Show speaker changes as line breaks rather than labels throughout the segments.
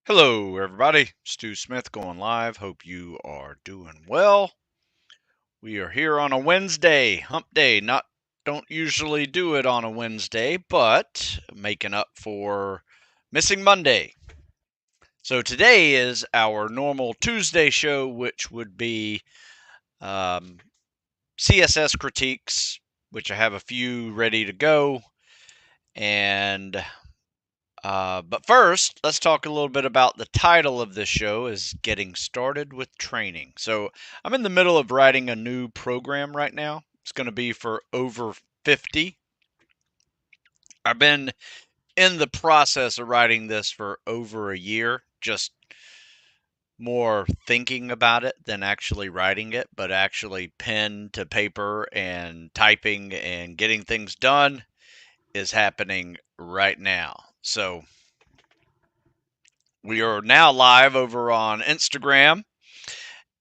Hello, everybody. Stu Smith going live. Hope you are doing well. We are here on a Wednesday, hump day. Don't usually do it on a Wednesday, but making up for missing Monday. So today is our normal Tuesday show, which would be CSS Critiques, which I have a few ready to go. But first, let's talk a little bit about the title of this show is Getting Started with Training. So I'm in the middle of writing a new program right now. It's going to be for over 50. I've been in the process of writing this for over a year, just more thinking about it than actually writing it, but actually pen to paper and typing and getting things done is happening right now. So we are now live over on Instagram,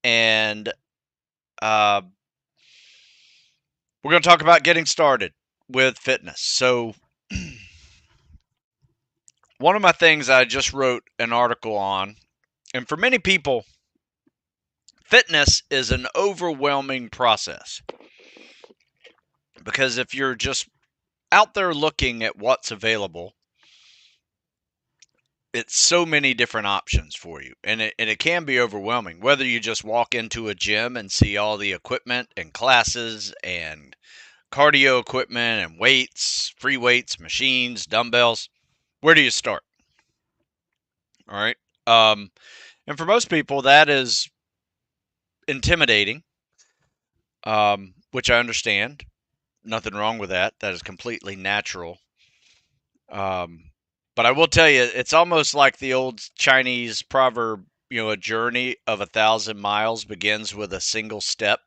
and uh, we're going to talk about getting started with fitness. So, one of my things I just wrote an article on, and for many people, fitness is an overwhelming process because if you're just out there looking at what's available, it's so many different options for you, and it can be overwhelming. Whether you just walk into a gym and see all the equipment and classes and cardio equipment and weights, free weights, machines, dumbbells, where do you start? All right. And for most people, that is intimidating, which I understand. Nothing wrong with that. That is completely natural. Um, but I will tell you, it's almost like the old Chinese proverb, a journey of 1,000 miles begins with a single step.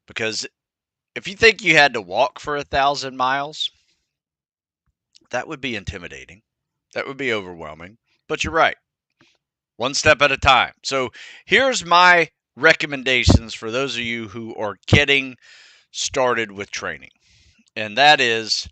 Because if you think you had to walk for 1,000 miles, that would be intimidating. That would be overwhelming. But you're right. One step at a time. So here's my recommendations for those of you who are getting started with training. And that is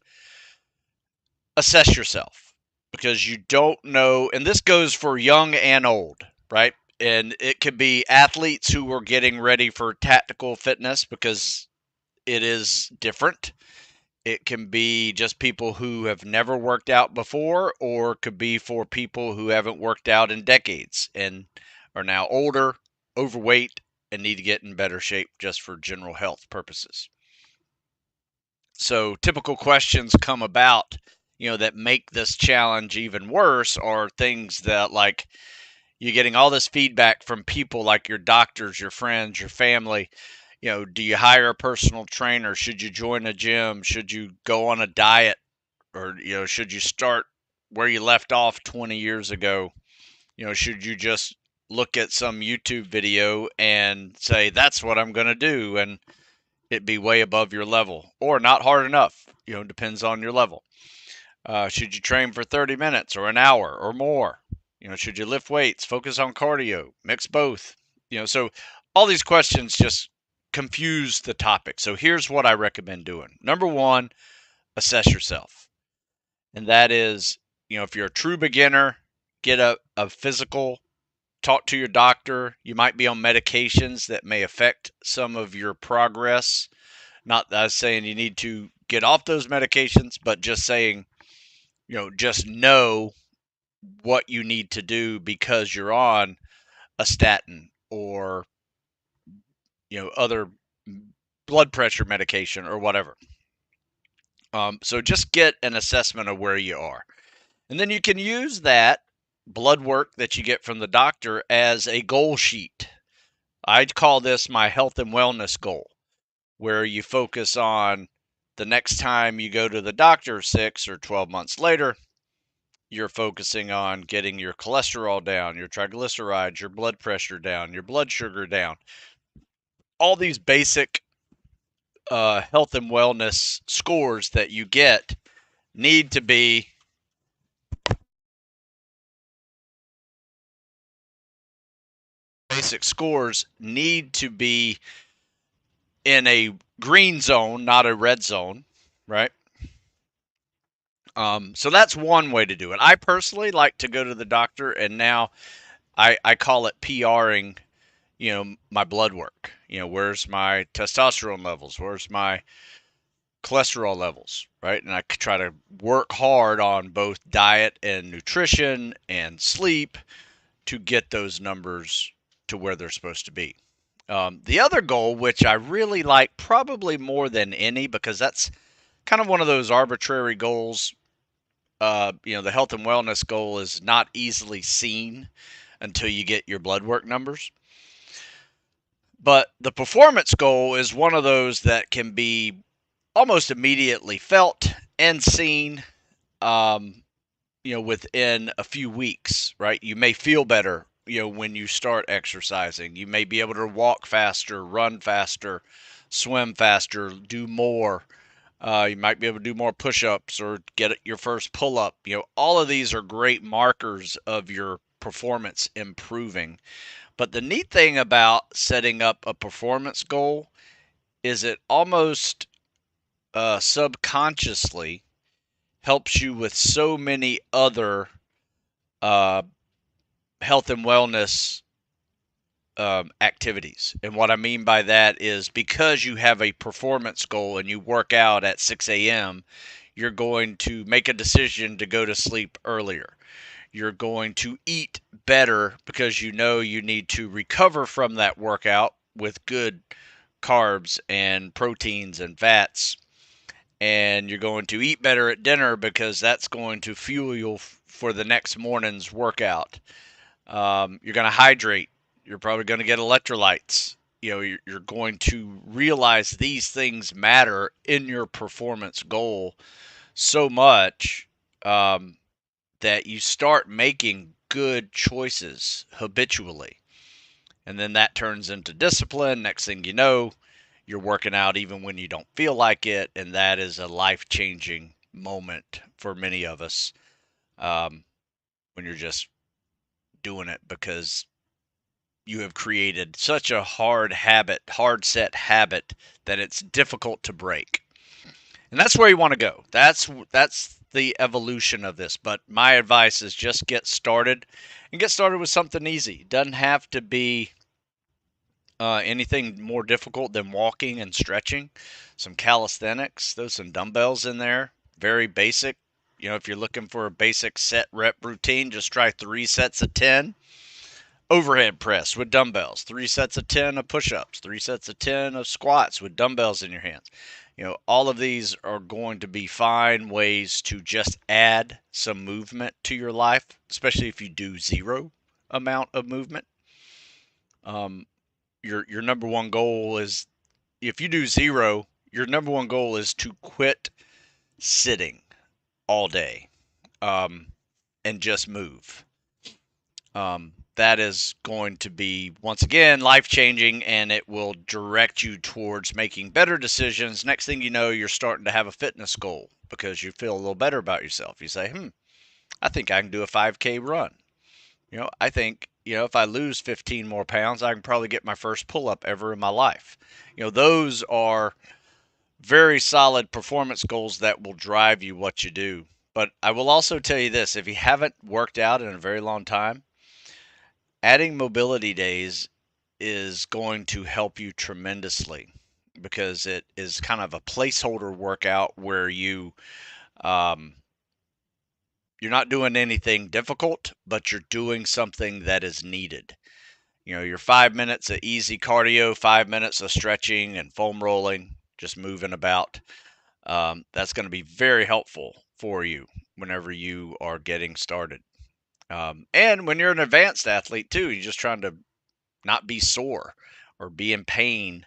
assess yourself because you don't know. And this goes for young and old, right? And it could be athletes who are getting ready for tactical fitness because it is different. It can be just people who have never worked out before, or it could be for people who haven't worked out in decades and are now older, overweight, and need to get in better shape just for general health purposes. So typical questions come about, that make this challenge even worse are things that like you're getting all this feedback from people like your doctors, your friends, your family. Do you hire a personal trainer? Should you join a gym? Should you go on a diet? Or, should you start where you left off 20 years ago? Should you just look at some YouTube video and say, that's what I'm going to do, and it be way above your level or not hard enough? Depends on your level. Should you train for 30 minutes or an hour or more? Should you lift weights, focus on cardio, mix both? So all these questions just confuse the topic. So here's what I recommend doing. Number one, assess yourself. And that is, if you're a true beginner, get a physical, talk to your doctor. You might be on medications that may affect some of your progress. Not that I was saying you need to get off those medications, but just saying, just know what you need to do because you're on a statin or, other blood pressure medication or whatever. So just get an assessment of where you are. And then you can use that blood work that you get from the doctor as a goal sheet. I'd call this my health and wellness goal, where you focus on the next time you go to the doctor 6 or 12 months later, you're focusing on getting your cholesterol down, your triglycerides, your blood pressure down, your blood sugar down. All these basic health and wellness scores that you get need to be in a green zone, not a red zone, right? So that's one way to do it. I personally like to go to the doctor, and now I call it PRing, my blood work. Where's my testosterone levels? Where's my cholesterol levels, right? And I try to work hard on both diet and nutrition and sleep to get those numbers to where they're supposed to be. The other goal, which I really like probably more than any, because that's kind of one of those arbitrary goals. The health and wellness goal is not easily seen until you get your blood work numbers. But the performance goal is one of those that can be almost immediately felt and seen, um, within a few weeks, right? You may feel better, when you start exercising. You may be able to walk faster, run faster, swim faster, do more. You might be able to do more push-ups or get your first pull-up. All of these are great markers of your performance improving. But the neat thing about setting up a performance goal is it almost subconsciously helps you with so many other uh, health and wellness activities. And what I mean by that is because you have a performance goal and you work out at 6 a.m., you're going to make a decision to go to sleep earlier. You're going to eat better because you know you need to recover from that workout with good carbs and proteins and fats. And you're going to eat better at dinner because that's going to fuel you for the next morning's workout. You're going to hydrate. You're probably going to get electrolytes. You're going to realize these things matter in your performance goal so much, that you start making good choices habitually. And then that turns into discipline. Next thing you know, you're working out even when you don't feel like it. And that is a life changing moment for many of us, when you're just doing it because you have created such a hard set habit that it's difficult to break. And that's where you want to go. That's the evolution of this. But my advice is just get started and get started with something easy. It doesn't have to be anything more difficult than walking and stretching. Some calisthenics, throw some dumbbells in there. Very basic. If you're looking for a basic set rep routine, just try 3 sets of 10 overhead press with dumbbells, 3 sets of 10 of push-ups, 3 sets of 10 of squats with dumbbells in your hands. All of these are going to be fine ways to just add some movement to your life, especially if you do zero amount of movement. Your number one goal is, if you do zero, your number one goal is to quit sitting all day, and just move. That is going to be, once again, life-changing, and it will direct you towards making better decisions. Next thing you know, you're starting to have a fitness goal because you feel a little better about yourself. You say, I think I can do a 5K run. I think, if I lose 15 more pounds, I can probably get my first pull-up ever in my life. Those are very solid performance goals that will drive you what you do. But I will also tell you this, if you haven't worked out in a very long time, adding mobility days is going to help you tremendously because it is kind of a placeholder workout where um, you're not doing anything difficult, but you're doing something that is needed. Your 5 minutes of easy cardio, 5 minutes of stretching and foam rolling, just moving about. That's going to be very helpful for you whenever you are getting started. And when you're an advanced athlete too, you're just trying to not be sore or be in pain.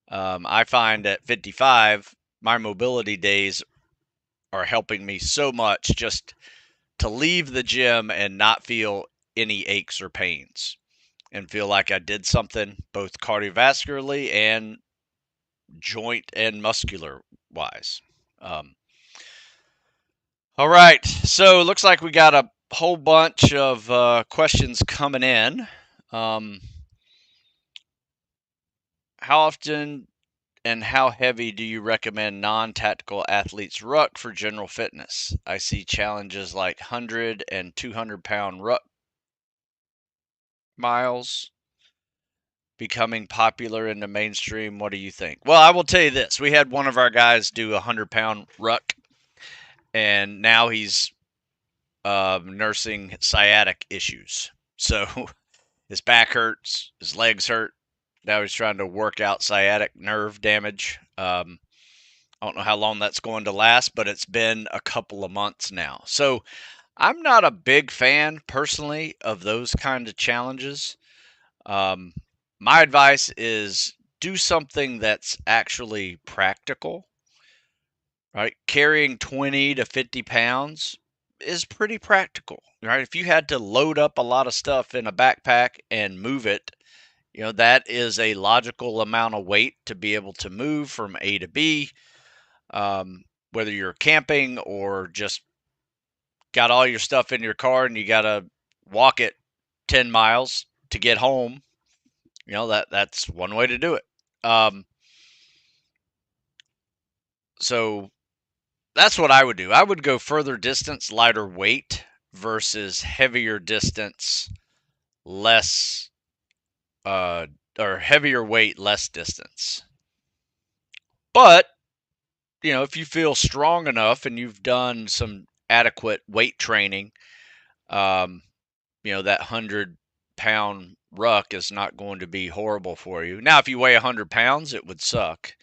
I find at 55, my mobility days are helping me so much just to leave the gym and not feel any aches or pains and feel like I did something both cardiovascularly and joint and muscular wise. Um, all right. So it looks like we got a whole bunch of questions coming in. Um, how often and how heavy do you recommend non-tactical athletes ruck for general fitness? I see challenges like 100 and 200-pound ruck miles becoming popular in the mainstream. What do you think? Well, I will tell you this. We had one of our guys do a 100-pound ruck, and now he's nursing sciatic issues. So his back hurts, his legs hurt. Now he's trying to work out sciatic nerve damage. I don't know how long that's going to last, but it's been a couple of months now. So I'm not a big fan personally of those kind of challenges. Um, my advice is do something that's actually practical, right? Carrying 20 to 50 pounds is pretty practical, right? If you had to load up a lot of stuff in a backpack and move it, that is a logical amount of weight to be able to move from A to B. Whether you're camping or just got all your stuff in your car and you got to walk it 10 miles to get home, that's one way to do it. So that's what I would do. I would go further distance, lighter weight versus heavier distance, less, or heavier weight, less distance. But, if you feel strong enough and you've done some adequate weight training, that 100-pound ruck is not going to be horrible for you. Now, if you weigh 100 pounds, it would suck.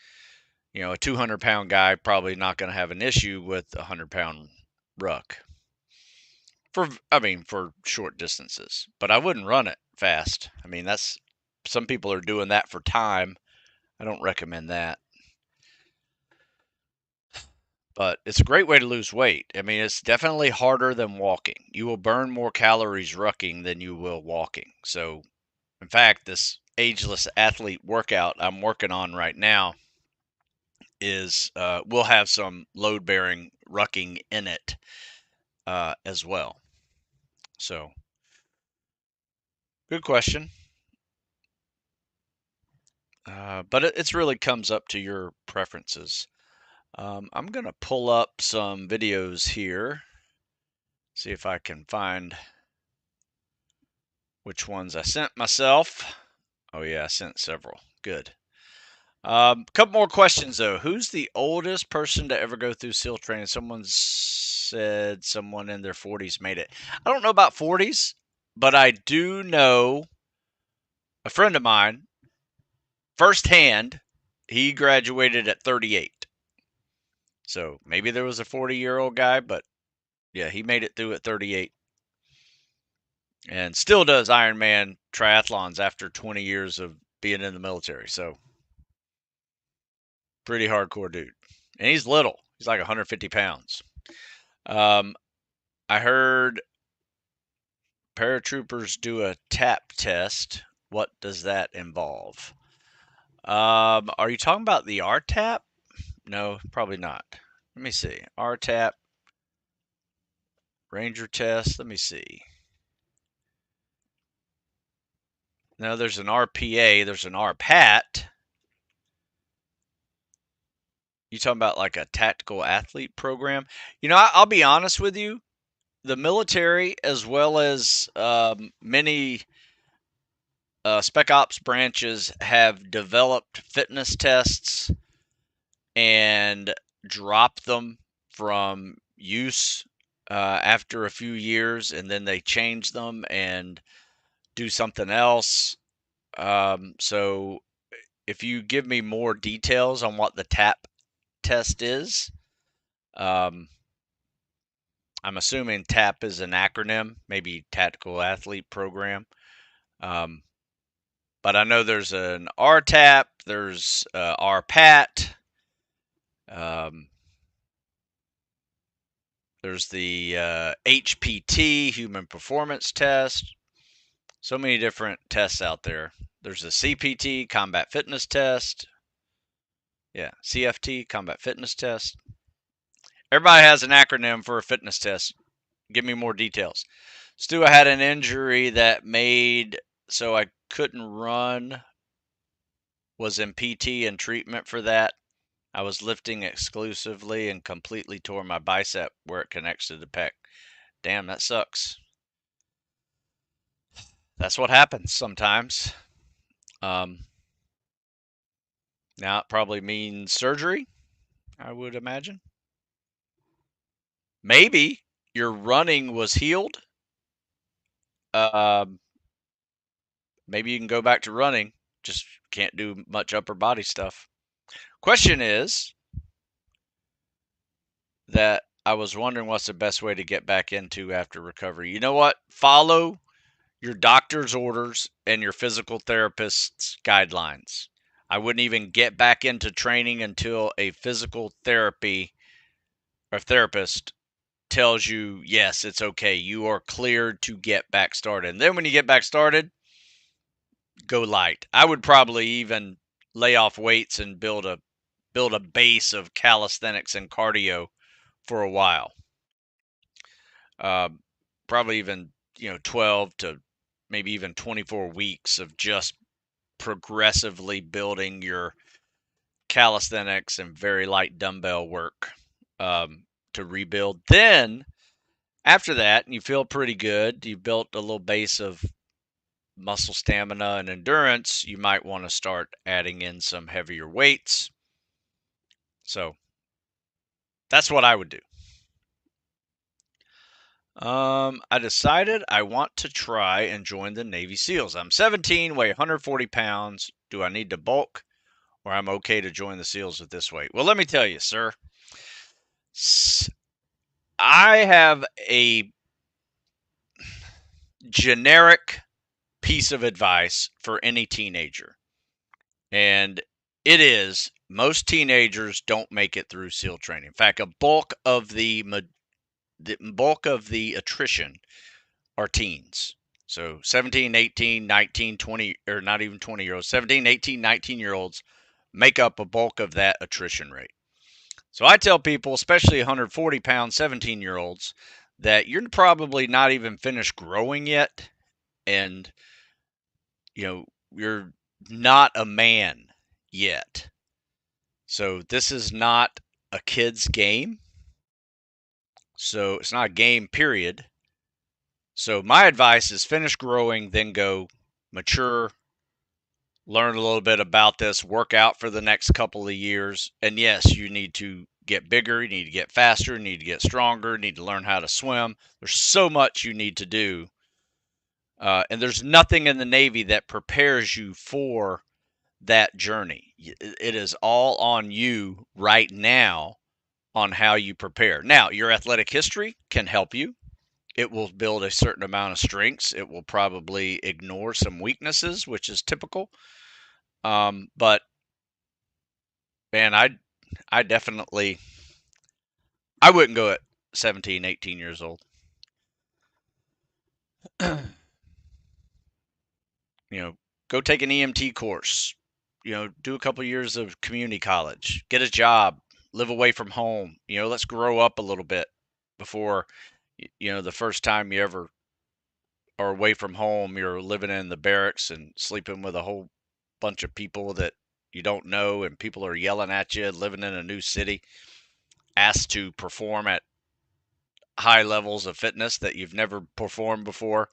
A 200-pound guy probably not going to have an issue with a 100-pound ruck for short distances. But I wouldn't run it fast. That's some people are doing that for time. I don't recommend that. But it's a great way to lose weight. It's definitely harder than walking. You will burn more calories rucking than you will walking. So, in fact, this ageless athlete workout I'm working on right now is we'll have some load bearing rucking in it as well. So, good question. But it really comes up to your preferences. I'm going to pull up some videos here, see if I can find which ones I sent myself. Oh, yeah, I sent several. Good. Couple more questions, though. Who's the oldest person to ever go through SEAL training? Someone said someone in their 40s made it. I don't know about 40s, but I do know a friend of mine, firsthand, he graduated at 38. So maybe there was a 40-year-old guy, but yeah, he made it through at 38. And still does Ironman triathlons after 20 years of being in the military. So pretty hardcore dude. And he's little. He's like 150 pounds. I heard paratroopers do a tap test. What does that involve? Are you talking about the RTAP? No, probably not. Let me see. RTAP, Ranger test. Let me see. No, there's an RPA. There's an RPAT. You talking about like a tactical athlete program? I'll be honest with you. The military, as well as many Spec Ops branches, have developed fitness tests and dropped them from use after a few years, and then they change them and do something else. So if you give me more details on what the TAP test is, I'm assuming TAP is an acronym, maybe Tactical Athlete Program. But I know there's an RTAP, there's RPAT, there's the HPT, Human Performance Test. So many different tests out there. There's a CPT, Combat Fitness Test. Yeah, CFT, Combat Fitness Test. Everybody has an acronym for a fitness test. Give me more details. Stu, I had an injury that made so I couldn't run was in PT and treatment for that. I was lifting exclusively and completely tore my bicep where it connects to the pec. Damn, that sucks. That's what happens sometimes. Now it probably means surgery, I would imagine. Maybe your running was healed. Um, maybe you can go back to running. Just can't do much upper body stuff. Question is that I was wondering what's the best way to get back into after recovery. You know what? Follow your doctor's orders and your physical therapist's guidelines. I wouldn't even get back into training until a physical therapy or therapist tells you, yes, it's okay. You are cleared to get back started. And then when you get back started, go light. I would probably even lay off weights and build a base of calisthenics and cardio for a while. Uh, Probably even 12 to maybe even 24 weeks of just progressively building your calisthenics and very light dumbbell work to rebuild. Then after that, you feel pretty good. You built a little base of muscle stamina and endurance. You might want to start adding in some heavier weights. So that's what I would do. I decided I want to try and join the Navy SEALs. I'm 17, weigh 140 pounds. Do I need to bulk, or I'm okay to join the SEALs at this weight? Well, let me tell you, sir. I have a generic piece of advice for any teenager, and it is most teenagers don't make it through SEAL training. In fact, a bulk of the attrition are teens. So 17, 18, 19, 20, or not even 20-year-olds, 17, 18, 19-year-olds make up a bulk of that attrition rate. So I tell people, especially 140-pound 17-year-olds, that you're probably not even finished growing yet, and you're not a man yet. So this is not a kid's game. So it's not a game, period. So my advice is finish growing, then go mature, learn a little bit about this, work out for the next couple of years. And yes, you need to get bigger, you need to get faster, you need to get stronger, you need to learn how to swim. There's so much you need to do. And there's nothing in the Navy that prepares you for that journey. It is all on you right now on how you prepare. Now, your athletic history can help you. It will build a certain amount of strengths. It will probably ignore some weaknesses, which is typical. But man, I definitely, I wouldn't go at 17, 18 years old. Go take an EMT course. Do a couple years of community college, get a job, live away from home. Let's grow up a little bit before, the first time you ever are away from home, you're living in the barracks and sleeping with a whole bunch of people that you don't know, and people are yelling at you, living in a new city, asked to perform at high levels of fitness that you've never performed before.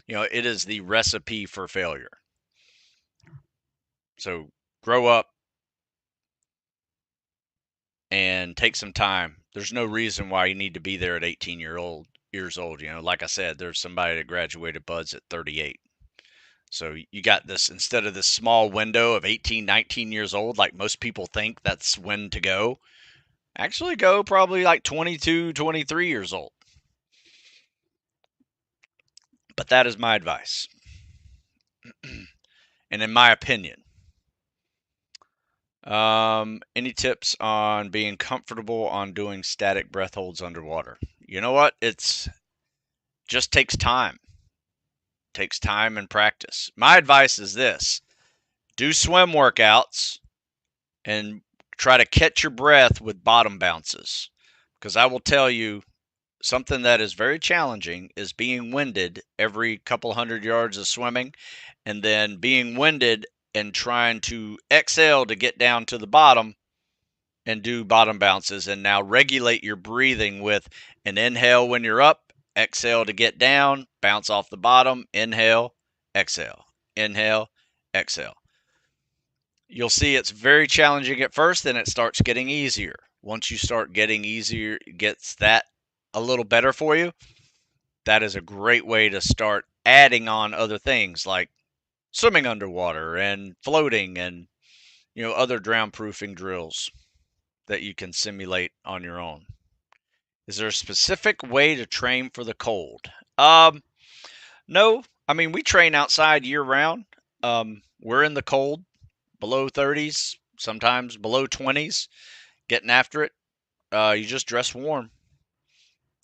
It is the recipe for failure. So grow up and take some time. There's no reason why you need to be there at 18 years old. Like I said, there's somebody that graduated buds at 38. So you got this, instead of this small window of 18, 19 years old, like most people think that's when to go, actually go probably like 22, 23 years old. But that is my advice. And in my opinion, any tips on being comfortable on doing static breath holds underwater? You know what? It's just takes time. Takes time and practice. My advice is this: do swim workouts and try to catch your breath with bottom bounces. Because I will tell you, something that is very challenging is being winded every couple hundred yards of swimming, and then being winded and trying to exhale to get down to the bottom and do bottom bounces. And now regulate your breathing with an inhale when you're up, exhale to get down, bounce off the bottom, inhale, exhale, inhale, exhale. You'll see it's very challenging at first, then it starts getting easier. Once you start getting easier, it gets that a little better for you. That is a great way to start adding on other things like swimming underwater and floating and other drown proofing drills that you can simulate on your own. Is there a specific way to train for the cold? No. I mean, we train outside year round. We're in the cold, below 30s, sometimes below 20s, getting after it. You just dress warm.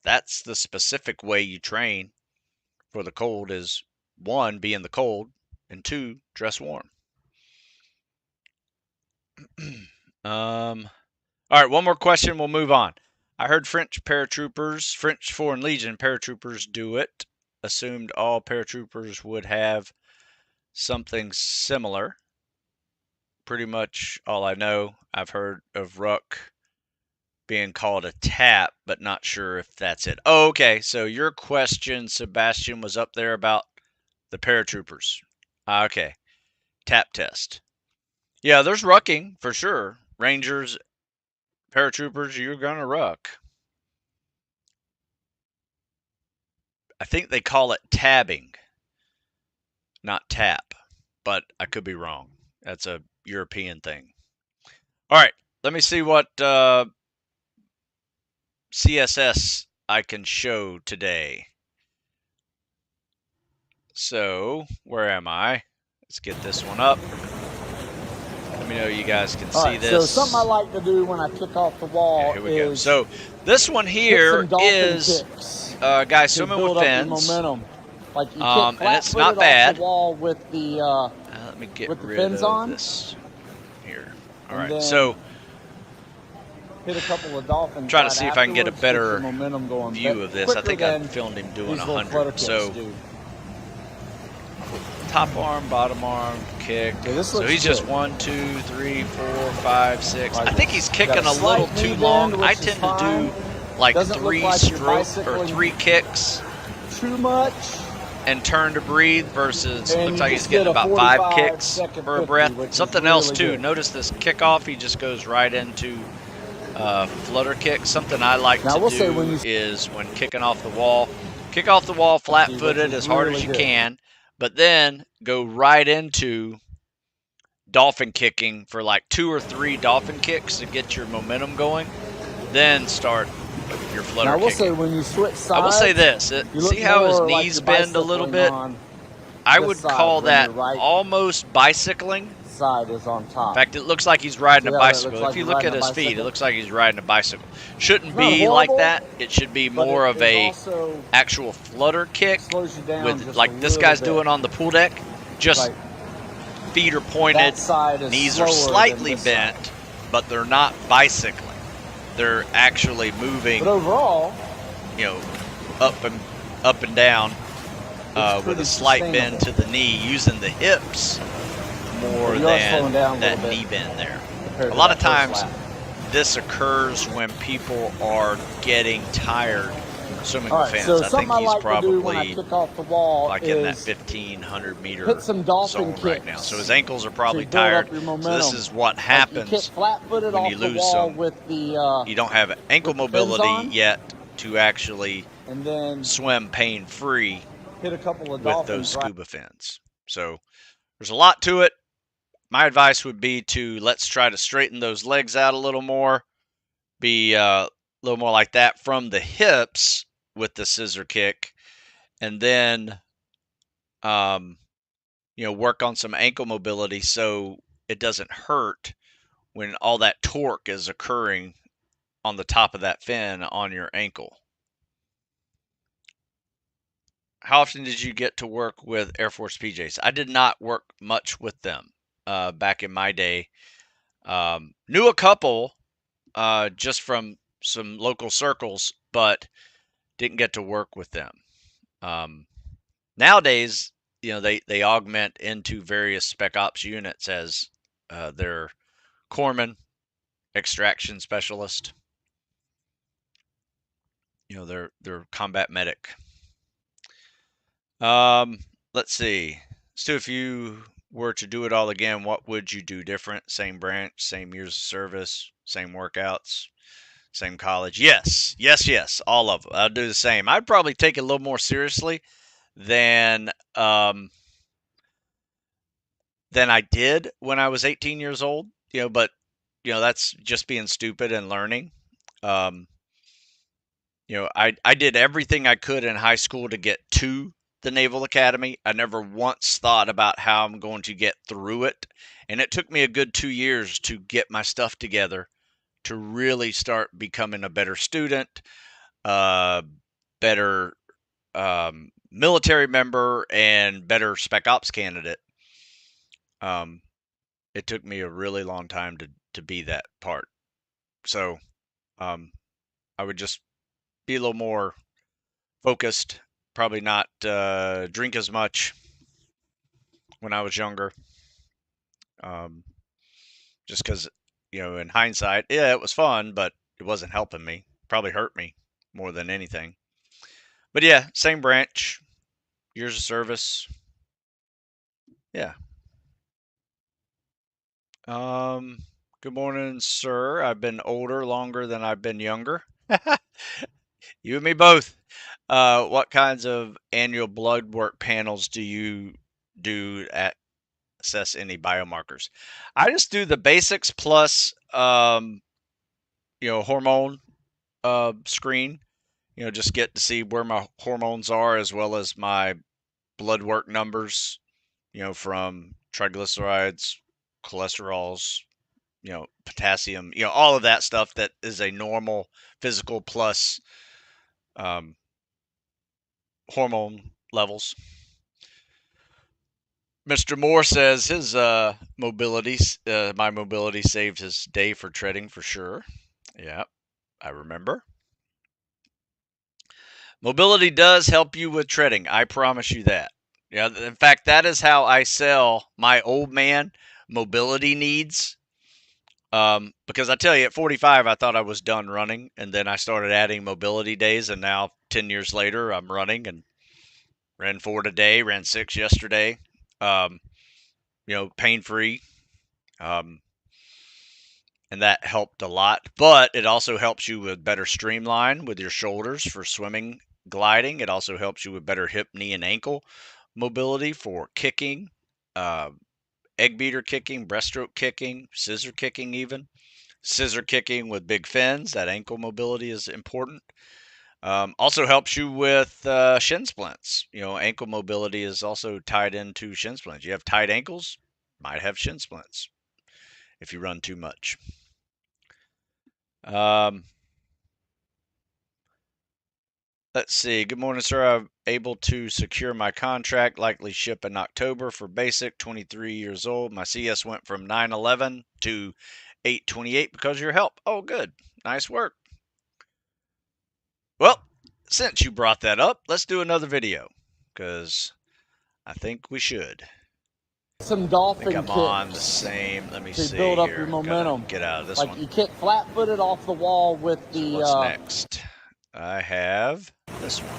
That's the specific way you train for the cold is 1, be in the cold, and 2, dress warm. All right, one more question, we'll move on. I heard French Foreign Legion paratroopers do it. Assumed all paratroopers would have something similar. Pretty much all I know. I've heard of Ruck being called a tap, but not sure if that's it. Oh, okay. So your question, Sebastian, was up there about the paratroopers. Okay. Tap test. Yeah, there's rucking for sure. Rangers, paratroopers, you're going to ruck. I think they call it tabbing, not tap, but I could be wrong. That's a European thing. All right, let me see what CSS I can show today. So, where am I? Let's get this one up. Let me know you guys can see this.
So something I like to do when I kick off the wall
here we go. So this one here is guy swimming with fins.
Momentum. Like you
and it's not bad.
The wall with the,
let me get rid of this here. All right, so
hit a couple of dolphins.
Try to see if I can get a better view of this. I think I filmed him doing 100. So top arm, bottom arm, kick. So he's just 1, 2, 3, 4, 5, 6. I think he's kicking a little too long. I tend to do like 3 strokes or 3 kicks.
Too much.
And turn to breathe versus looks like he's getting about 5 kicks for a breath. Something else too. Notice this kickoff. He just goes right into flutter kick. Something I like to do is when kicking off the wall, kick off the wall flat-footed as hard as you can. But then go right into dolphin kicking for like 2 or 3 dolphin kicks to get your momentum going. Then start your flutter kicking.
Say when you switch sides,
I will say this. See how his knees bend a little bit? I would call that almost bicycling.
Side is on top.
In fact, it looks like he's riding a bicycle. If you look at his feet, it looks like he's riding a bicycle. Shouldn't be like that. It should be more of a actual flutter kick with like this guy's doing on the pool deck. Just feet are pointed, knees are slightly bent, but they're not bicycling. They're actually moving.
But overall,
up and down with a slight bend to the knee, using the hips more than that knee bend there. A lot of times this occurs when people are getting tired swimming with fins. I think he's probably like in that 1,500 meter zone right now. So his ankles are probably tired. So this is what happens when you lose some. You don't have ankle mobility yet to actually swim pain-free with those scuba fins. So there's a lot to it. My advice would be to let's try to straighten those legs out a little more, be a little more like that from the hips with the scissor kick, and then work on some ankle mobility so it doesn't hurt when all that torque is occurring on the top of that fin on your ankle. How often did you get to work with Air Force PJs? I did not work much with them back in my day. Knew a couple just from some local circles, but didn't get to work with them. Nowadays, they augment into various Spec Ops units as their corpsman, extraction specialist, their combat medic. Let's see. Stu, if you were to do it all again, what would you do different? Same branch, same years of service, same workouts, same college? Yes, all of them. I'd do the same. I'd probably take it a little more seriously than I did when I was 18 years old. But that's just being stupid and learning. I did everything I could in high school to get to the Naval Academy. I never once thought about how I'm going to get through it. And it took me a good 2 years to get my stuff together to really start becoming a better student, better military member, and better Spec Ops candidate. It took me a really long time to be that part. So I would just be a little more focused, probably not drink as much when I was younger. Just because, in hindsight, yeah, it was fun, but it wasn't helping me. Probably hurt me more than anything. But yeah, same branch, years of service. Yeah. Good morning, sir. I've been older longer than I've been younger. You and me both. What kinds of annual blood work panels do you do at assess any biomarkers? I just do the basics plus hormone screen. Just get to see where my hormones are as well as my blood work numbers, from triglycerides, cholesterols, potassium, all of that stuff that is a normal physical plus hormone levels. Mr. Moore says his my mobility saved his day for treading for sure. Yeah, I remember. Mobility does help you with treading. I promise you that. Yeah, in fact, that is how I sell my old man mobility needs. Because I tell you, at 45, I thought I was done running, and then I started adding mobility days, and now 10 years later, I'm running and ran 4 today, ran 6 yesterday. Pain-free. And that helped a lot, but it also helps you with better streamline with your shoulders for swimming, gliding. It also helps you with better hip, knee, and ankle mobility for kicking, egg beater kicking, breaststroke kicking, scissor kicking even. Scissor kicking with big fins, that ankle mobility is important. Also helps you with shin splints. Ankle mobility is also tied into shin splints. You have tight ankles, might have shin splints if you run too much. Let's see. Good morning, sir. I'm able to secure my contract, likely ship in October for basic, 23 years old. My CS went from 911 to 828 because of your help. Oh, good. Nice work. Well, since you brought that up, let's do another video because I think we should.
Some dolphin
I think I'm on the same. Let me see.
To build up
here.
your momentum.
Get out of this
like
one.
You kick flat-footed off the wall with the.
So what's next? I have this one.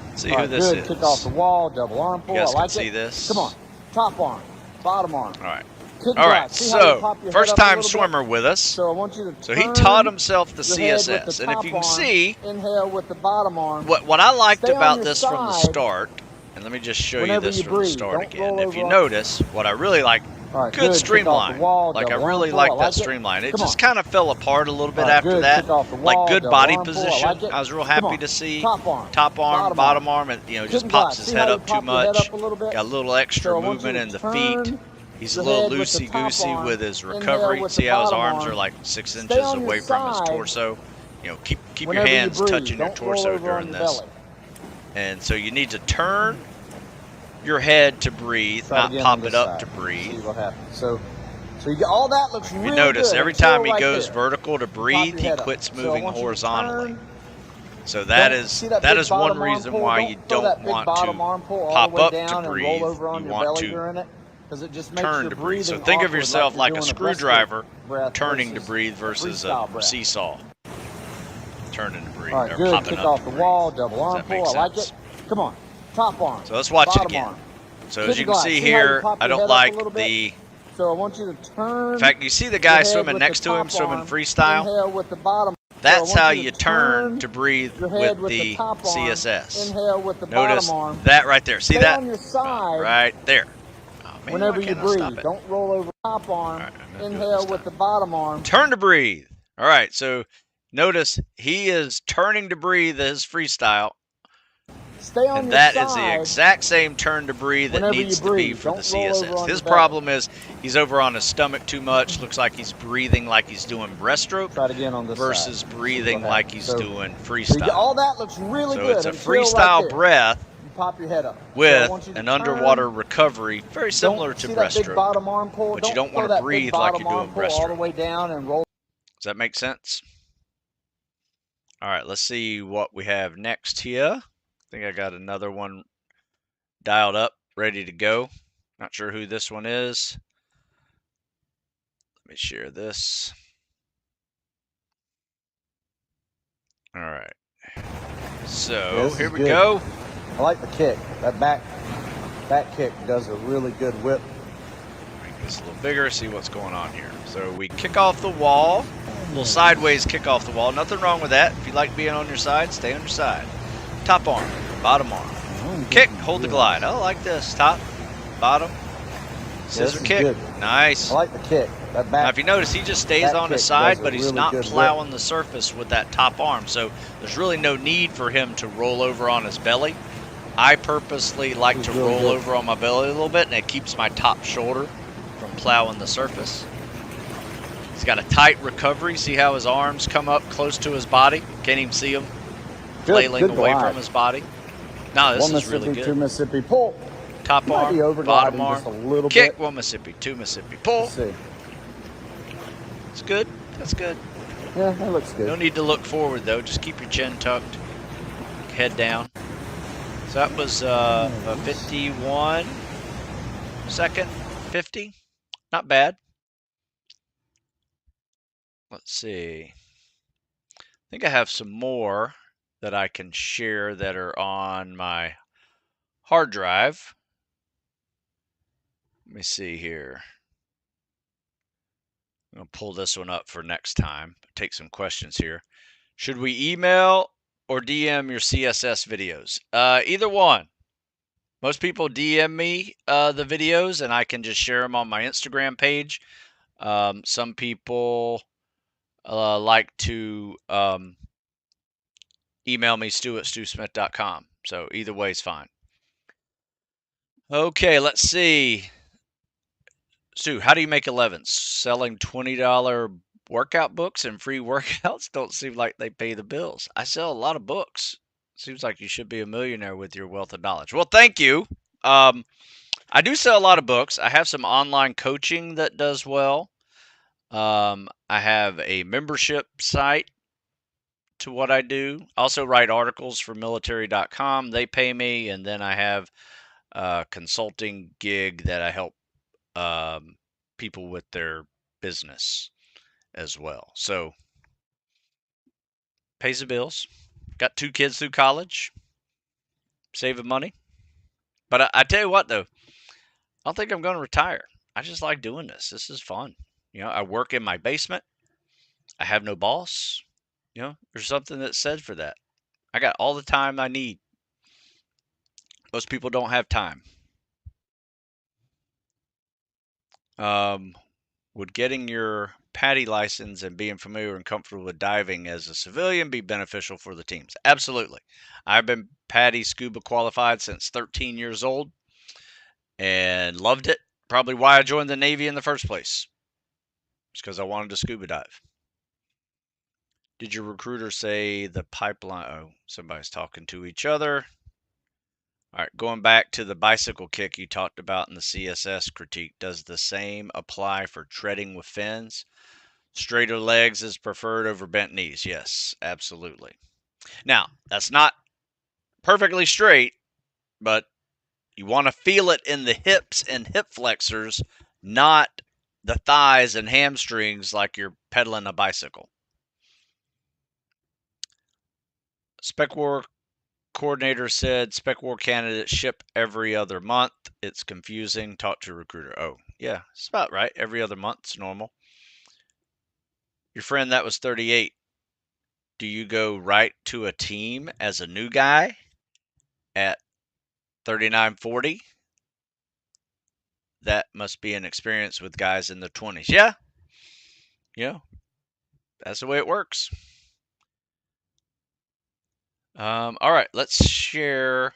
Let's see who this is.
Kick off the wall, double arm pull.
You guys
I like
can see
it.
this.
Come on, top arm, bottom arm.
All right.
Good
All right. So first time
bit?
swimmer with us.
So I want you to.
So he taught himself the CSS, and if you can see,
inhale with the bottom arm.
What I liked
Stay
about this from the start, and let me just show you this from the start again. If you notice, what I really like.
Right,
good streamline. Like I really like that streamline. It just kind of fell apart a little bit after that. Like good body position. I was real happy to see. Top arm, bottom arm, and just pops his head up too much. Got a little extra movement in the feet. He's a little loosey-goosey with his recovery. See how his arms are like 6 inches away from his torso. Keep your hands touching your torso during this. And so you need to turn your head to breathe, not pop it up to breathe.
See what happens. So you get all that looks really good.
You notice every time he goes vertical to breathe, he quits moving horizontally. So that
big
is one
bottom arm
reason
pull?
why
Don't
you
throw
don't
that big
want
bottom
to
arm pull all the
pop
way
up to
down and
breathe.
roll over on
You
your
want
belly
to
during it, because it just makes
turn
your
to breathe. So
breathing
think of
awkward,
yourself like a
doing
screwdriver
breath
turning to
versus
breathe versus a
freestyle breath.
seesaw turning to breathe,
All right,
or
good.
popping
Kick
up
off
to
the
breathe.
wall, double
Does
arm
that make
pull. I like
sense?
it. Come on, top arm.
So let's watch it
bottom
again.
arm.
So
Kid
as you can
glide.
see
See how you
here,
pop
I
your
don't
head up a
like
little bit?
the.
So I want you to turn.
In fact, you see the
your
guy
head
swimming
with
next
the
to him,
top
swimming
arm.
freestyle.
Inhale with the bottom.
That's
so I
how
want
you turn to breathe
your
with
head with
the
top
CSS.
Arm. Inhale with the
Notice
bottom arm.
that right there. See
Stay
that?
on your side
Right there. Oh, man,
whenever
why
you
can't I stop
breathe.
it?
Don't roll over top arm.
All right, I'm gonna do it
Inhale
this
with
time.
the bottom arm.
Turn to breathe. All right, so notice he is turning to breathe his freestyle.
Stay on
And
your
that
side
is the exact same turn to breathe that
whenever
needs
you
to be
breathe.
for the
Don't roll over
CSS.
on
His
your belly.
problem is he's over on his stomach too much. Looks like he's breathing like he's doing breaststroke
Try it again on this
versus
side.
breathing like he's doing
So
freestyle.
all that looks really
So
good.
it's a
until
freestyle
right
breath
you pop your head up.
with
So
an underwater recovery, very similar to
see that big
breaststroke.
bottom arm pull?
But you don't
throw
want to
that big
breathe like
bottom
you're doing
arm pull all the
breaststroke.
way down and roll.
Does that make sense? All right, let's see what we have next here. I think I got another one dialed up, ready to go. Not sure who this one is. Let me share this. All right. So here we go.
I like the kick. That back kick does a really good whip.
Make this a little bigger, see what's going on here. So we kick off the wall. A little sideways kick off the wall. Nothing wrong with that. If you like being on your side, stay on your side. Top arm, bottom arm. Kick, hold the glide. I like this. Top, bottom, scissor kick.
Good.
Nice.
I like the kick. That back.
Now, if you notice, he just stays on his side, but he's not plowing the surface with that top arm. So there's really no need for him to roll over on his belly. I purposely like to roll over on my belly a little bit, and it keeps my top shoulder from plowing the surface. He's got a tight recovery. See how his arms come up close to his body? Can't even see them flailing away from his body. No, this is really good.
2 Mississippi pull.
Top arm, bottom arm,
just a little
kick,
bit.
1 Mississippi, 2 Mississippi, pull. It's good. That's good.
Yeah, that looks good.
No need to look forward, though. Just keep your chin tucked, head down. So that was a 51 second, 50. Not bad. Let's see. I think I have some more that I can share that are on my hard drive. Let me see here. I'm going to pull this one up for next time. Take some questions here. Should we email or DM your CSS videos? Either one. Most people DM me the videos, and I can just share them on my Instagram page. Some people like to email me, stu@stewsmith.com. So either way is fine. Okay, let's see. Stu, how do you make 11s? Selling $20 workout books and free workouts don't seem like they pay the bills. I sell a lot of books. Seems like you should be a millionaire with your wealth of knowledge. Well, thank you. I do sell a lot of books. I have some online coaching that does well. I have a membership site to what I do. I also write articles for military.com. They pay me, and then I have a consulting gig that I help people with their business as well. So pays the bills. Got 2 kids through college. Saving money. But I tell you what, though, I don't think I'm going to retire. I just like doing this. This is fun. You know, I work in my basement. I have no boss. You know, there's something that's said for that. I got all the time I need. Most people don't have time. Would getting your PADI license and being familiar and comfortable with diving as a civilian be beneficial for the teams? Absolutely. I've been PADI scuba qualified since 13 years old and loved it. Probably why I joined the Navy in the first place. It's because I wanted to scuba dive. Did your recruiter say the pipeline? Oh, somebody's talking to each other. All right, going back to the bicycle kick you talked about in the CSS critique, does the same apply for treading with fins? Straighter legs is preferred over bent knees. Yes, absolutely. Now, that's not perfectly straight, but you want to feel it in the hips and hip flexors, not the thighs and hamstrings like you're pedaling a bicycle. Spec War coordinator said Spec War candidates ship every other month. It's confusing. Talk to recruiter. Oh, yeah, it's about right. Every other month, it's normal. Your friend that was 38. Do you go right to a team as a new guy at 39-40? That must be an experience with guys in their 20s. Yeah, that's the way it works. All right, let's share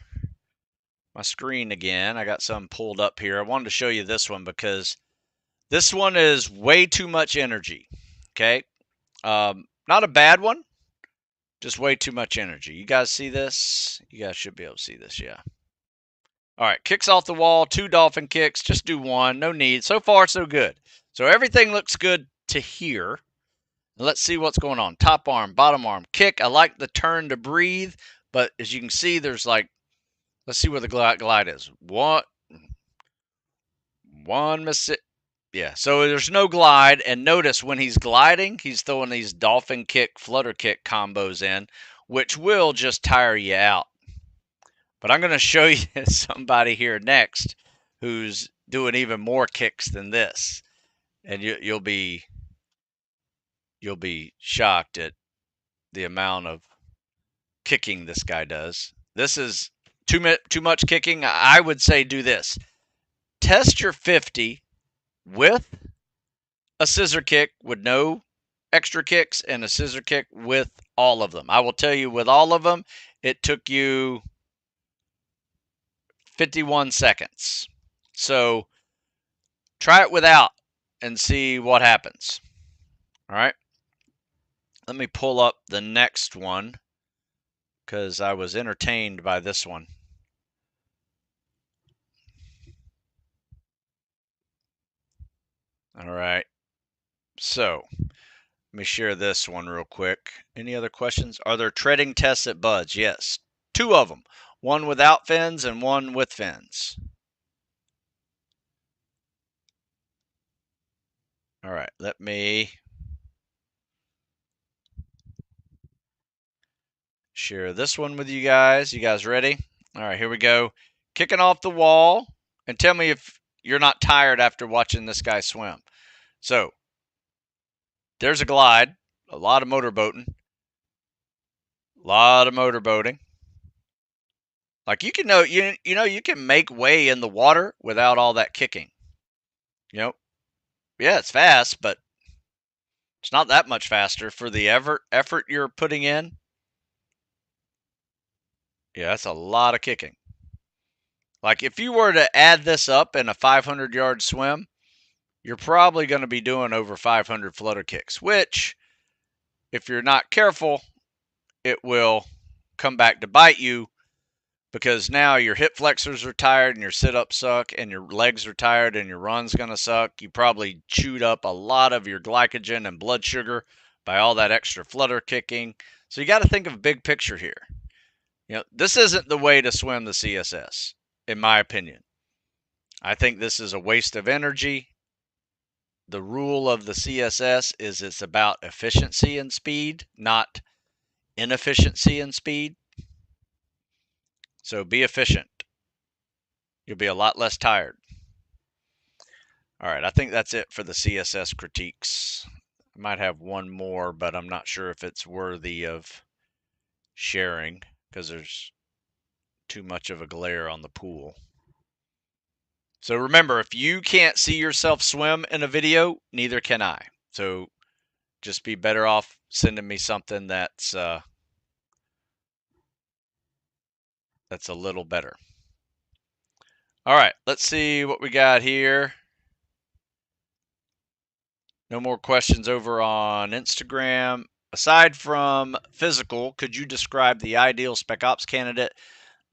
my screen again. I got some pulled up here. I wanted to show you this one because this one is way too much energy. Okay, not a bad one, just way too much energy. You guys see this? You guys should be able to see this, yeah. All right, kicks off the wall, 2 dolphin kicks, just do 1, no need. So far, so good. So everything looks good to here. Let's see what's going on. Top arm, bottom arm, kick. I like the turn to breathe, but as you can see, there's like, let's see where the glide is. One miss it. Yeah, so there's no glide, and notice when he's gliding, he's throwing these dolphin kick, flutter kick combos in, which will just tire you out. But I'm going to show you somebody here next who's doing even more kicks than this, and you'll be shocked at the amount of kicking this guy does. This is too much kicking. I would say do this. Test your 50 with a scissor kick with no extra kicks and a scissor kick with all of them. I will tell you, with all of them, it took you 51 seconds. So try it without and see what happens. All right. Let me pull up the next one because I was entertained by this one. All right. So let me share this one real quick. Any other questions? Are there treading tests at Buds? Yes. 2 of them. One without fins and one with fins. All right. Let me share this one with you guys. You guys ready? All right. Here we go. Kicking off the wall. And tell me if you're not tired after watching this guy swim. So there's a glide. A lot of motorboating. A lot of motorboating. Like you can make way in the water without all that kicking. Yeah, it's fast, but it's not that much faster for the effort you're putting in. Yeah, that's a lot of kicking. Like if you were to add this up in a 500-yard swim, you're probably going to be doing over 500 flutter kicks, which if you're not careful, it will come back to bite you because now your hip flexors are tired and your sit-ups suck and your legs are tired and your run's going to suck. You probably chewed up a lot of your glycogen and blood sugar by all that extra flutter kicking. So you got to think of big picture here. This isn't the way to swim the CSS, in my opinion. I think this is a waste of energy. The rule of the CSS is it's about efficiency and speed, not inefficiency and speed. So be efficient. You'll be a lot less tired. All right, I think that's it for the CSS critiques. I might have one more, but I'm not sure if it's worthy of sharing because there's too much of a glare on the pool. So remember, if you can't see yourself swim in a video, neither can I. So just be better off sending me something that's a little better. All right, let's see what we got here. No more questions over on Instagram. Aside from physical, could you describe the ideal Spec Ops candidate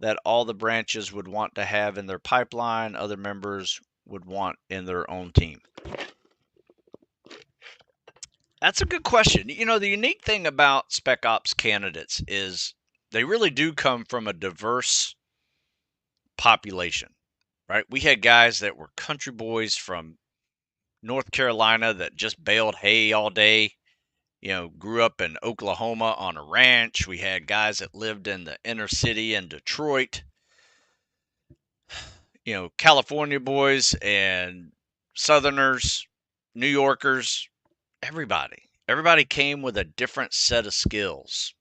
that all the branches would want to have in their pipeline, other members would want in their own team? That's a good question. The unique thing about Spec Ops candidates is they really do come from a diverse population, right? We had guys that were country boys from North Carolina that just baled hay all day, grew up in Oklahoma on a ranch. We had guys that lived in the inner city in Detroit, California boys and Southerners, New Yorkers, everybody. Everybody came with a different set of skills.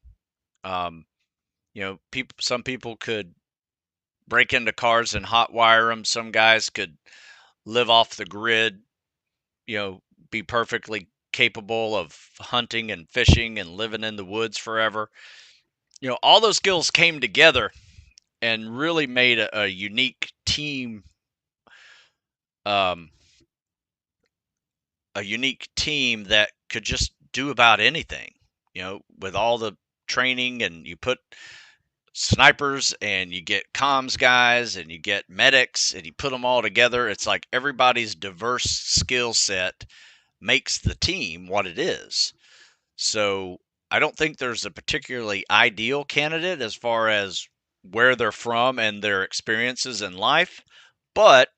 Um, some people could break into cars and hotwire them. Some guys could live off the grid, you know, be perfectly capable of hunting and fishing and living in the woods forever. All those skills came together and really made a unique team, um, a unique team that could just do about anything. With all the training, and you put snipers and you get comms guys and you get medics and you put them all together, it's like everybody's diverse skill set makes the team what it is. So I don't think there's a particularly ideal candidate as far as where they're from and their experiences in life, but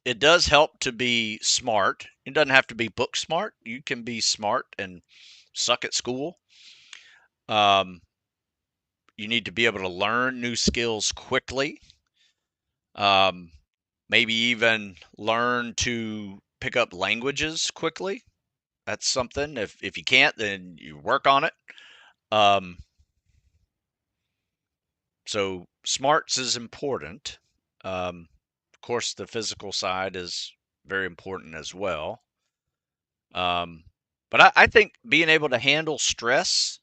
it does help to be smart. It doesn't have to be book smart. You can be smart and suck at school. Um, you need to be able to learn new skills quickly. Um, Maybe even learn to pick up languages quickly. That's something. If you can't, then you work on it. Um, so smarts is important. Of course, the physical side is very important as well. Um, but I think being able to handle stress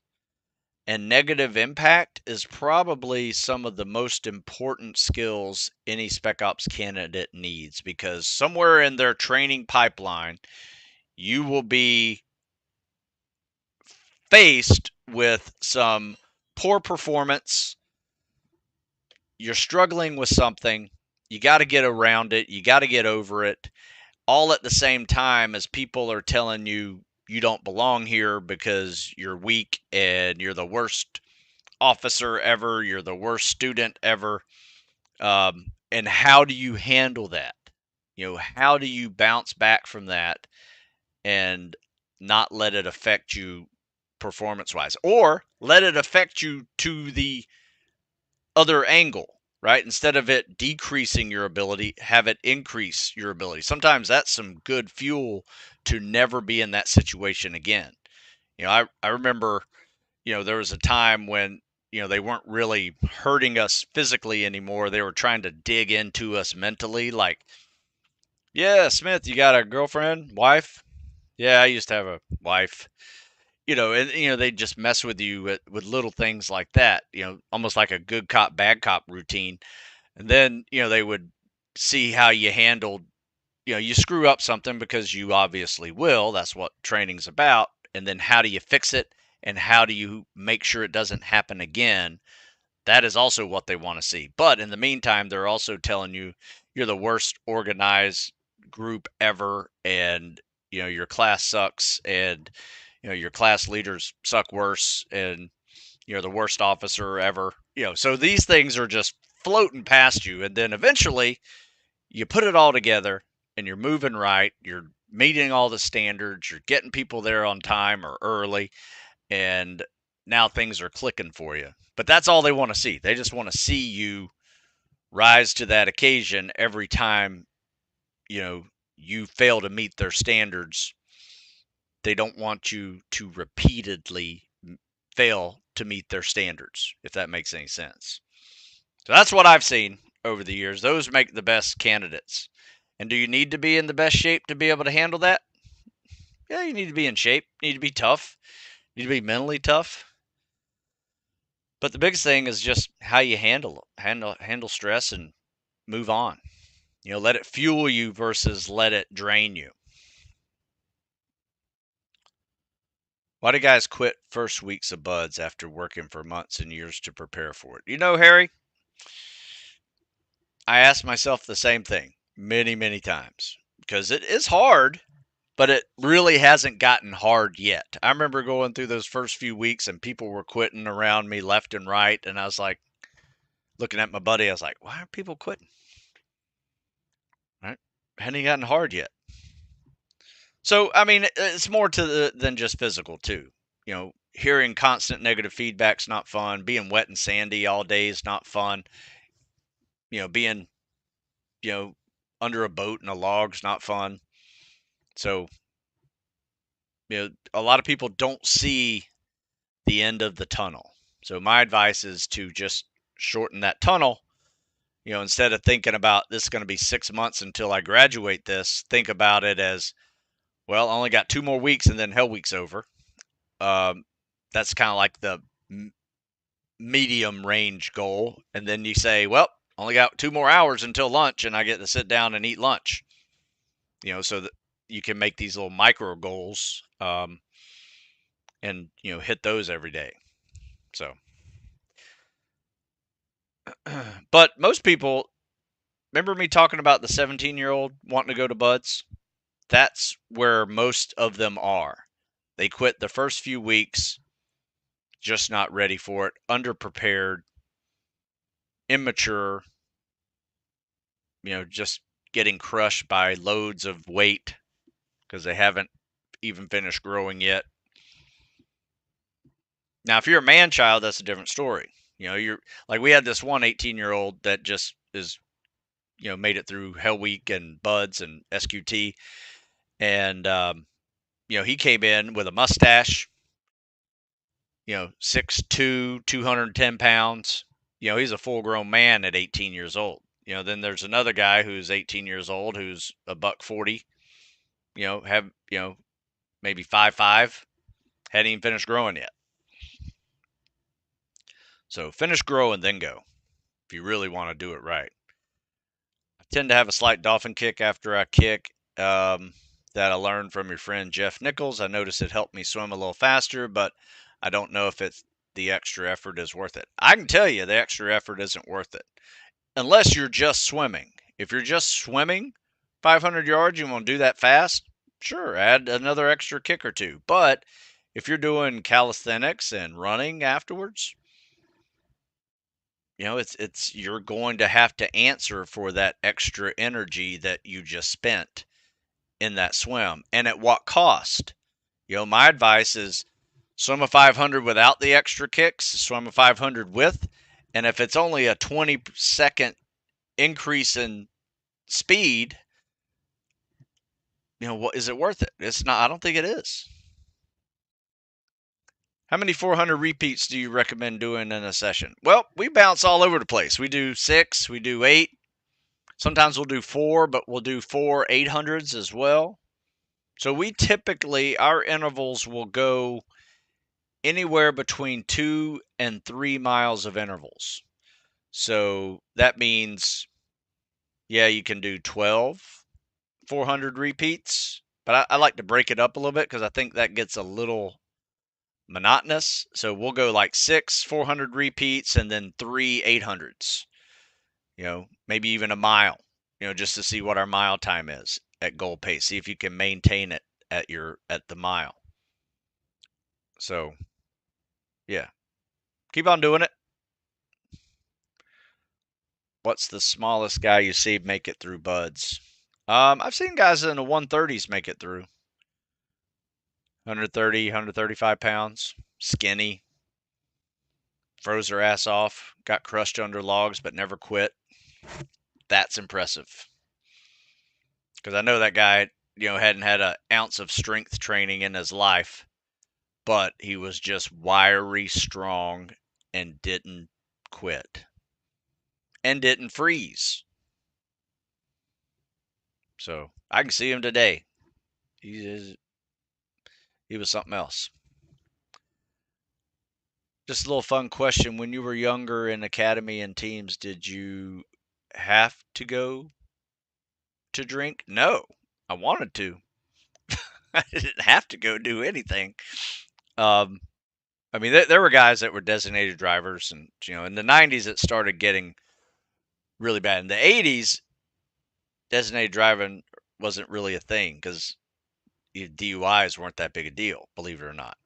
and negative impact is probably some of the most important skills any Spec Ops candidate needs, because somewhere in their training pipeline, you will be faced with some poor performance. You're struggling with something. You got to get around it. You got to get over it, all at the same time as people are telling you you don't belong here because you're weak and you're the worst officer ever, you're the worst student ever. And how do you handle that? How do you bounce back from that and not let it affect you performance wise, or let it affect you to the other angle, right? Instead of it decreasing your ability, have it increase your ability. Sometimes that's some good fuel to never be in that situation again. I remember, there was a time when, they weren't really hurting us physically anymore. They were trying to dig into us mentally. Like, yeah, Smith, you got a girlfriend, wife? Yeah, I used to have a wife. And they just mess with you with little things like that, almost like a good cop, bad cop routine. And then, they would see how you handled, you screw up something, because you obviously will. That's what training's about. And then how do you fix it? And how do you make sure it doesn't happen again? That is also what they want to see. But in the meantime, they're also telling you you're the worst organized group ever, and your class sucks, and your class leaders suck worse, and you're the worst officer ever. So these things are just floating past you, and then eventually you put it all together and you're moving right, you're meeting all the standards, you're getting people there on time or early, and now things are clicking for you. But that's all they want to see. They just want to see you rise to that occasion every time, you know, you fail to meet their standards. They don't want you to repeatedly fail to meet their standards, if that makes any sense. So that's what I've seen over the years. Those make the best candidates. And do you need to be in the best shape to be able to handle that? Yeah, you need to be in shape. You need to be tough. You need to be mentally tough. But the biggest thing is just how you handle stress and move on. Let it fuel you versus let it drain you. Why do guys quit first weeks of buds after working for months and years to prepare for it? Harry, I asked myself the same thing many, many times, because it is hard. but it really hasn't gotten hard yet. I remember going through those first few weeks and people were quitting around me left and right. And I was like, looking at my buddy, I was like, why are people quitting? Right? Hadn't gotten hard yet. So, I mean, it's more than just physical, too. Hearing constant negative feedback's not fun. Being wet and sandy all day is not fun. Being, you know, under a boat and a log's not fun. So, a lot of people don't see the end of the tunnel. So my advice is to just shorten that tunnel. Instead of thinking about this is going to be 6 months until I graduate this, think about it as, well, I only got 2 more weeks and then Hell Week's over. That's kind of like the medium range goal. And then you say, well, only got 2 more hours until lunch and I get to sit down and eat lunch. So that you can make these little micro goals and hit those every day. So, but most people remember me talking about the 17-year-old wanting to go to Buds? That's where most of them are. They quit the first few weeks, just not ready for it, underprepared, immature, just getting crushed by loads of weight because they haven't even finished growing yet. Now, if you're a man child, that's a different story. You're like, we had this one 18-year-old that just is, made it through Hell Week and Buds and SQT. And, he came in with a mustache, 6'2", 210 pounds. He's a full grown man at 18 years old. Then there's another guy who's 18 years old who's a $140, have, maybe 5'5", hadn't even finished growing yet. So finish growing, then go, if you really want to do it right. I tend to have a slight dolphin kick after I kick that I learned from your friend Jeff Nichols. I noticed it helped me swim a little faster, but I don't know if the extra effort is worth it. I can tell you the extra effort isn't worth it unless you're just swimming. If you're just swimming 500 yards, you want to do that fast, sure, add another extra kick or two. But if you're doing calisthenics and running afterwards, it's you're going to have to answer for that extra energy that you just spent in that swim, and at what cost. My advice is swim a 500 without the extra kicks, swim a 500 with, and if it's only a 20-second increase in speed, what is it worth it? It's not. I don't think it is. How many 400 repeats do you recommend doing in a session? Well, we bounce all over the place. We do 6, we do 8. Sometimes we'll do 4, but we'll do 4 800s as well. So we typically, our intervals will go anywhere between 2 and 3 miles of intervals. So that means, yeah, you can do 12 400 repeats, but I like to break it up a little bit because I think that gets a little monotonous. So we'll go like 6 400 repeats and then 3 800s, maybe even a mile, just to see what our mile time is at goal pace. See if you can maintain it at the mile. So, yeah, keep on doing it. What's the smallest guy you see make it through Buds? I've seen guys in the 130s make it through. 130, 135 pounds, skinny, froze her ass off, got crushed under logs but never quit. That's impressive. Because I know that guy, hadn't had an ounce of strength training in his life, but he was just wiry, strong, and didn't quit. And didn't freeze. So I can see him today. He was something else. Just a little fun question. When you were younger in academy and teams, did you have to go to drink? No, I wanted to. I didn't have to go do anything. I mean, there were guys that were designated drivers, and in the 90s it started getting really bad. In the 80s, designated driving wasn't really a thing because DUIs weren't that big a deal, believe it or not.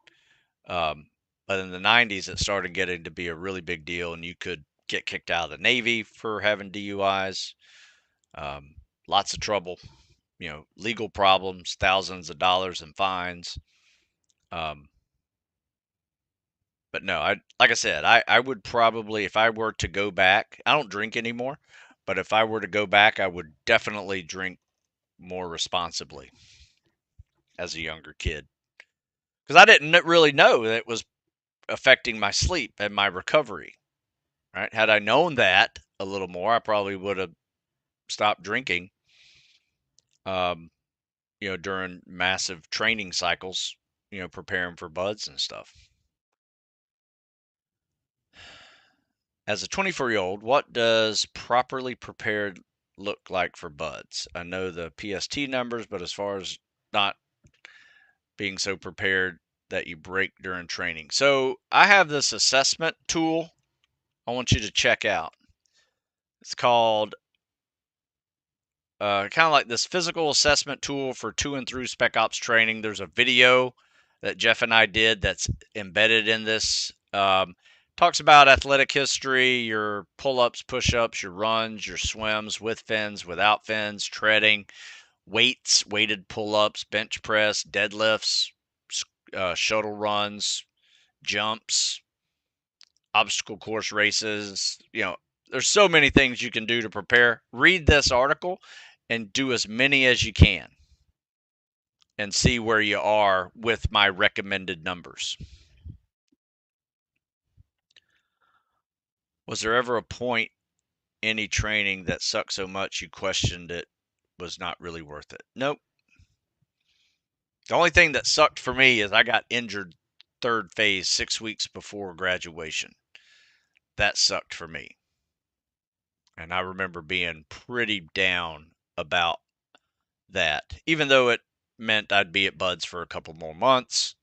But in the 90s, it started getting to be a really big deal, and you could get kicked out of the Navy for having DUIs. Um, Lots of trouble, legal problems, thousands of dollars in fines. Um, but no, like I said, I would probably, if I were to go back, I don't drink anymore, but if I were to go back, I would definitely drink more responsibly as a younger kid because I didn't really know that it was affecting my sleep and my recovery. Right? Had I known that a little more, I probably would have stopped drinking. Um, during massive training cycles, preparing for buds and stuff. As a 24-year-old, what does properly prepared look like for buds? I know the PST numbers, but as far as not being so prepared that you break during training. So I have this assessment tool I want you to check out. It's called kind of like this physical assessment tool for to and through Spec Ops training. There's a video that Jeff and I did that's embedded in this. Talks about athletic history, your pull-ups, push-ups, your runs, your swims with fins, without fins, treading, weights, weighted pull-ups, bench press, deadlifts, shuttle runs, jumps, obstacle course races. There's so many things you can do to prepare. Read this article and do as many as you can and see where you are with my recommended numbers. Was there ever a point any training that sucked so much you questioned it was not really worth it? Nope. The only thing that sucked for me is I got injured third phase 6 weeks before graduation. That sucked for me. And I remember being pretty down about that, even though it meant I'd be at Buds for a couple more months.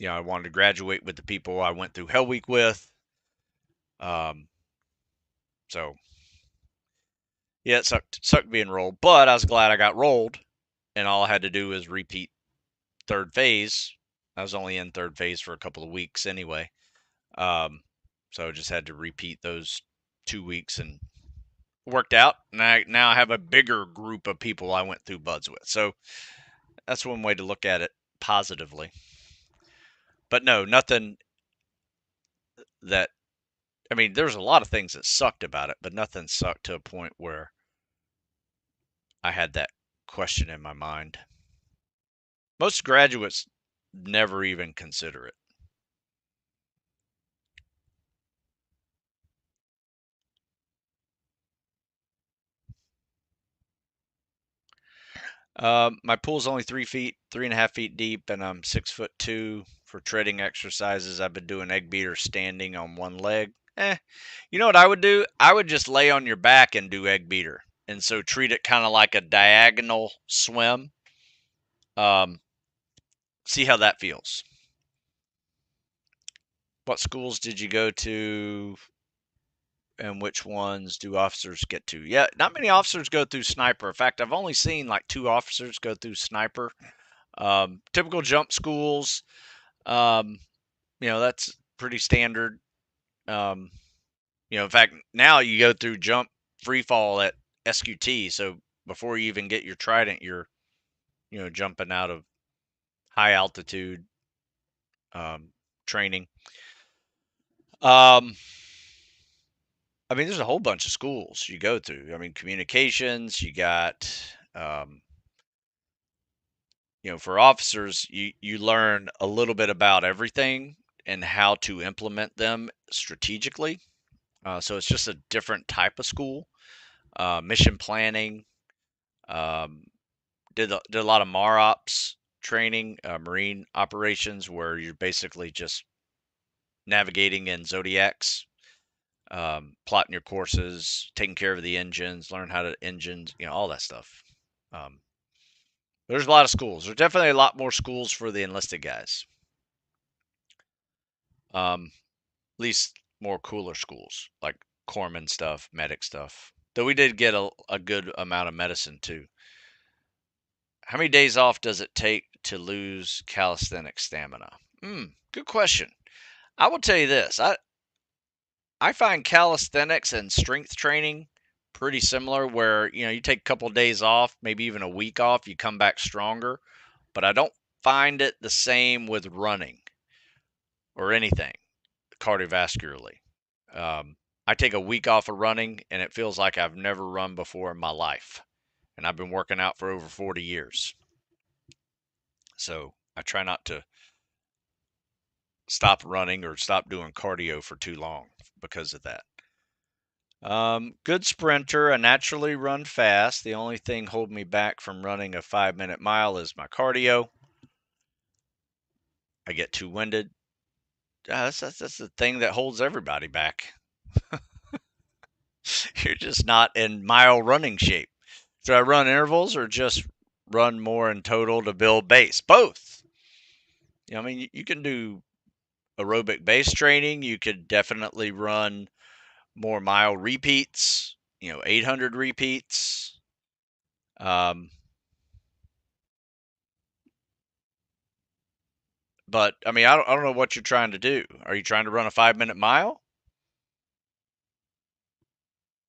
I wanted to graduate with the people I went through Hell Week with. So yeah, it sucked being rolled, but I was glad I got rolled, and all I had to do was repeat third phase. I was only in third phase for a couple of weeks anyway, so I just had to repeat those 2 weeks and worked out. And now I have a bigger group of people I went through Buds with, so that's one way to look at it positively. But no, nothing that I mean, there's a lot of things that sucked about it, but nothing sucked to a point where I had that question in my mind. Most graduates never even consider it. My pool's only 3 feet, 3.5 feet deep, and I'm 6'2". For treading exercises, I've been doing egg beater standing on one leg. You know what I would do? I would just lay on your back and do egg beater, and so treat it kind of like a diagonal swim. See how that feels. What schools did you go to, and which ones do officers get to? Yeah, not many officers go through sniper. In fact, I've only seen like 2 officers go through sniper. Typical jump schools, um, that's pretty standard. Um, in fact, now you go through jump free fall at SQT. So before you even get your trident, you're, jumping out of high altitude training. There's a whole bunch of schools you go through. Communications, you got, for officers, you learn a little bit about everything and how to implement them strategically. So it's just a different type of school. Mission planning, um, did a lot of MAROps training, marine operations, where you're basically just navigating in zodiacs, plotting your courses, taking care of the engines, learn how to engines, all that stuff. There's a lot of schools. There's definitely a lot more schools for the enlisted guys. At least more cooler schools like corpsman stuff, medic stuff. Though we did get a good amount of medicine too. How many days off does it take to lose calisthenic stamina? Good question. I will tell you this. I find calisthenics and strength training pretty similar where, you take a couple of days off, maybe even a week off, you come back stronger, but I don't find it the same with running or anything cardiovascularly. I take a week off of running and it feels like I've never run before in my life. And I've been working out for over 40 years. So I try not to stop running or stop doing cardio for too long because of that. Good sprinter. I naturally run fast. The only thing holding me back from running a 5-minute mile is my cardio. I get too winded. That's the thing that holds everybody back. You're just not in mile running shape. Do I run intervals or just run more in total to build base? Both. I mean, you can do aerobic base training. You could definitely run more mile repeats, 800 repeats. But I mean, I don't know what you're trying to do. Are you trying to run a 5-minute mile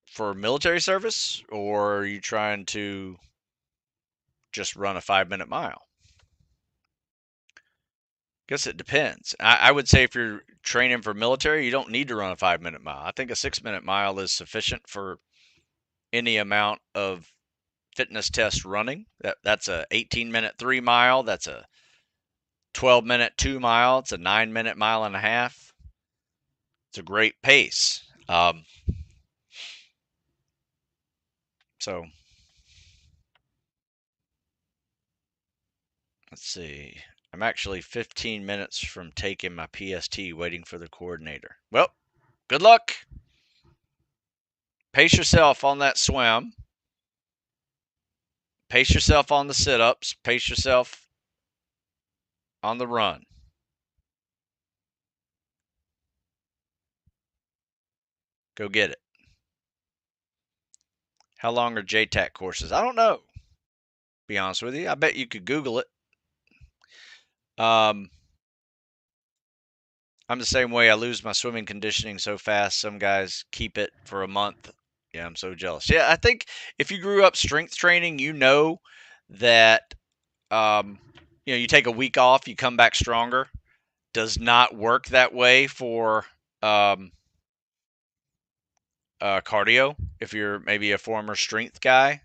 for military service, or are you trying to just run a 5-minute mile? Guess it depends. I would say if you're training for military, you don't need to run a 5-minute mile. I think a 6-minute mile is sufficient for any amount of fitness test running. That's a 18-minute 3 mile. That's a 12-minute 2 mile. It's a 9-minute mile and a half. It's a great pace. So let's see. I'm actually 15 minutes from taking my PST, waiting for the coordinator. Well, good luck. Pace yourself on that swim. Pace yourself on the sit-ups. Pace yourself on the run. Go get it. How long are JTAC courses? I don't know. Be honest with you. I bet you could Google it. I'm the same way. I lose my swimming conditioning so fast. Some guys keep it for a month. Yeah, I'm so jealous. Yeah, I think if you grew up strength training, you know that you take a week off, you come back stronger. Does not work that way for cardio if you're maybe a former strength guy.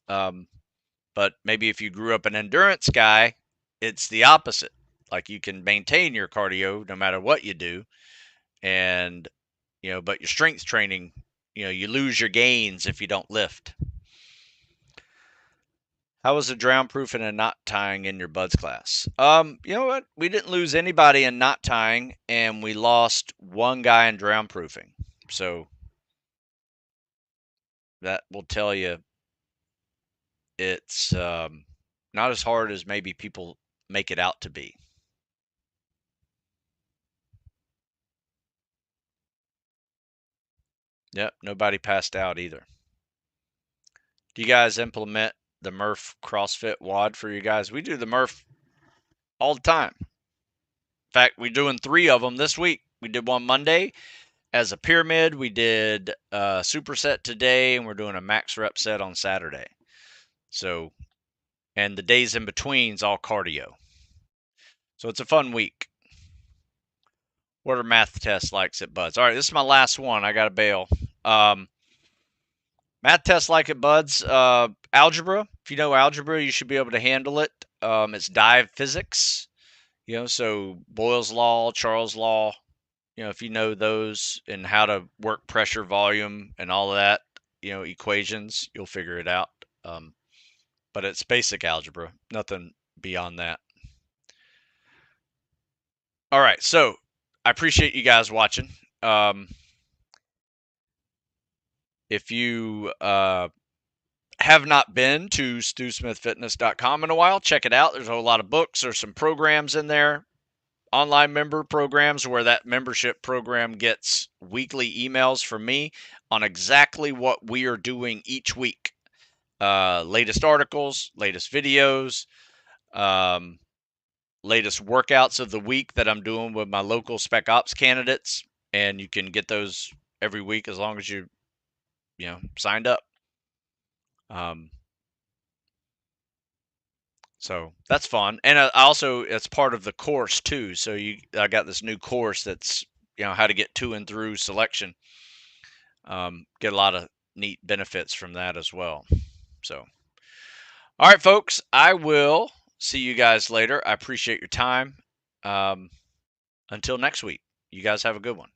But maybe if you grew up an endurance guy, it's the opposite. Like you can maintain your cardio no matter what you do. And, but your strength training, you lose your gains if you don't lift. How was the drown proofing and knot tying in your buds class? You know what? We didn't lose anybody in knot tying, and we lost one guy in drown proofing. So that will tell you it's not as hard as maybe people make it out to be. Yep, nobody passed out either. Do you guys implement the Murph CrossFit WOD for you guys? We do the Murph all the time. In fact, we're doing 3 of them this week. We did one Monday as a pyramid. We did a superset today, and we're doing a max rep set on Saturday. So, and the days in between's all cardio. So it's a fun week. What are math tests like at Buds? All right, this is my last one. I got to bail. Math tests like at Buds. Algebra. If you know algebra, you should be able to handle it. It's dive physics. So Boyle's law, Charles' law. If you know those and how to work pressure, volume, and all of that, equations, you'll figure it out. But it's basic algebra, nothing beyond that. All right, so I appreciate you guys watching. If you have not been to stewsmithfitness.com in a while, check it out. There's a whole lot of books. There's some programs in there, online member programs, where that membership program gets weekly emails from me on exactly what we are doing each week. latest articles, latest videos, um, latest workouts of the week that I'm doing with my local Spec Ops candidates, and you can get those every week as long as you signed up. So that's fun, and also it's part of the course too. So I got this new course that's how to get to and through selection. Get a lot of neat benefits from that as well. So, all right, folks, I will see you guys later. I appreciate your time. Until next week, you guys have a good one.